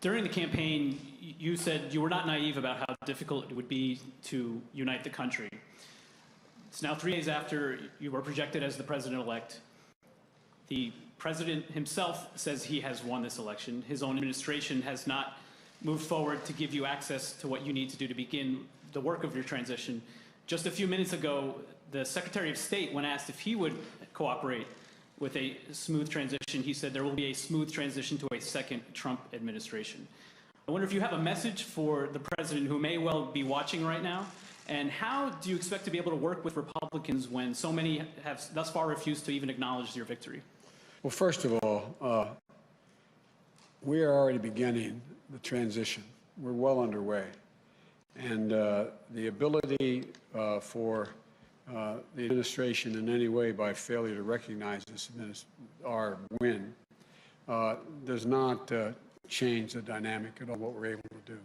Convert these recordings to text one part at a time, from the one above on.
During the campaign, you said you were not naive about how difficult it would be to unite the country. It's now 3 days after you were projected as the president-elect. The president himself says he has won this election. His own administration has not moved forward to give you access to what you need to do to begin the work of your transition. Just a few minutes ago, the Secretary of State, when asked if he would cooperate with a smooth transition, he said there will be a smooth transition to a second Trump administration. I wonder if you have a message for the president who may well be watching right now, and how do you expect to be able to work with Republicans when so many have thus far refused to even acknowledge your victory? Well, first of all, we are already beginning the transition. We're well underway. And the ability for the administration in any way by failure to recognize this our win does not change the dynamic at all what we're able to do.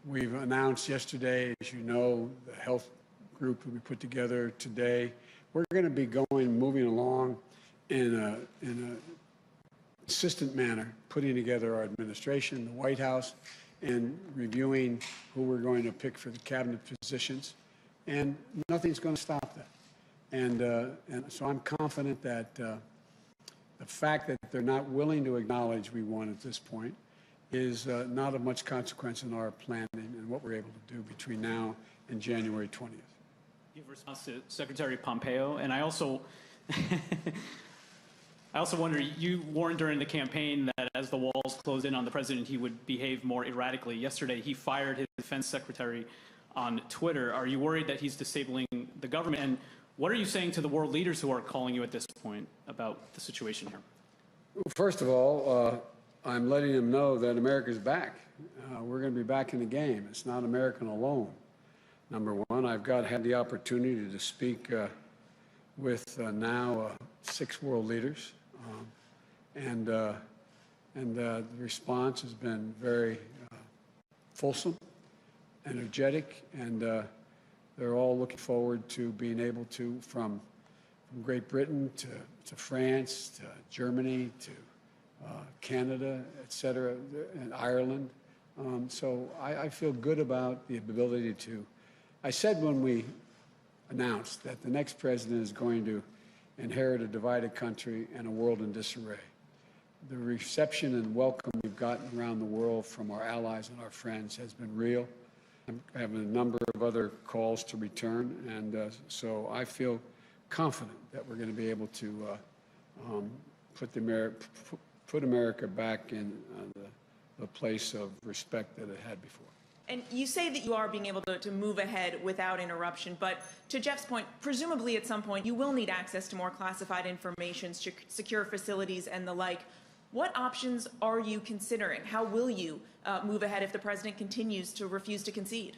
We've announced yesterday, as you know, the health group that we put together today. We're going to be moving along in a consistent manner, putting together our administration, the White House, and reviewing who we're going to pick for the cabinet positions. And nothing's going to stop that. And so I'm confident that the fact that they're not willing to acknowledge we won at this point is not of much consequence in our planning and what we're able to do between now and January 20th. You have a response to Secretary Pompeo, and I also wonder, you warned during the campaign that as the walls closed in on the president, he would behave more erratically. Yesterday, he fired his defense secretary on Twitter. Are you worried that he's disabling the government? And what are you saying to the world leaders who are calling you at this point about the situation here? Well, first of all, I'm letting them know that America's back. We're going to be back in the game. It's not American alone. Number one, I've had the opportunity to speak with now 6 world leaders. And the response has been very fulsome, energetic, and they're all looking forward to being able to, from Great Britain to France, to Germany, to Canada, et cetera, and Ireland. So I feel good about the ability to. I said when we announced that the next president is going to inherit a divided country and a world in disarray. The reception and welcome we've gotten around the world from our allies and our friends has been real. I'm having a number of other calls to return, and so I feel confident that we're going to be able to put America back in the place of respect that it had before. And you say that you are being able to move ahead without interruption, but to Jeff's point, presumably at some point you will need access to more classified information, secure facilities and the like. What options are you considering? How will you move ahead if the president continues to refuse to concede?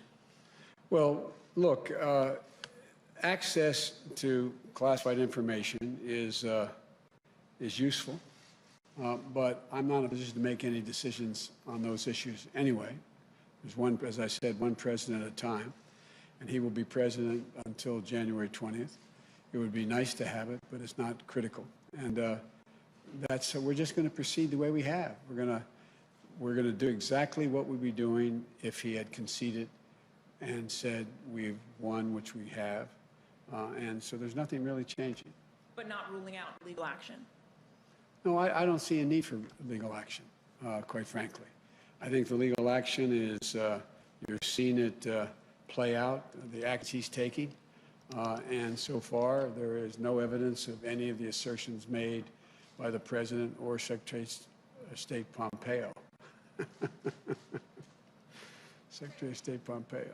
Well, look, access to classified information is useful, but I'm not in a position to make any decisions on those issues anyway. There's one, as I said, one president at a time, and he will be president until January 20th. It would be nice to have it, but it's not critical. And we're just going to proceed the way we have. We're going to do exactly what we'd be doing if he had conceded and said we've won, which we have. And so there's nothing really changing. But not ruling out legal action? No, I don't see a need for legal action, quite frankly. I think the legal action is, you're seeing it play out, the acts he's taking. And so far, there is no evidence of any of the assertions made by the President or Secretary of State Pompeo. Secretary of State Pompeo.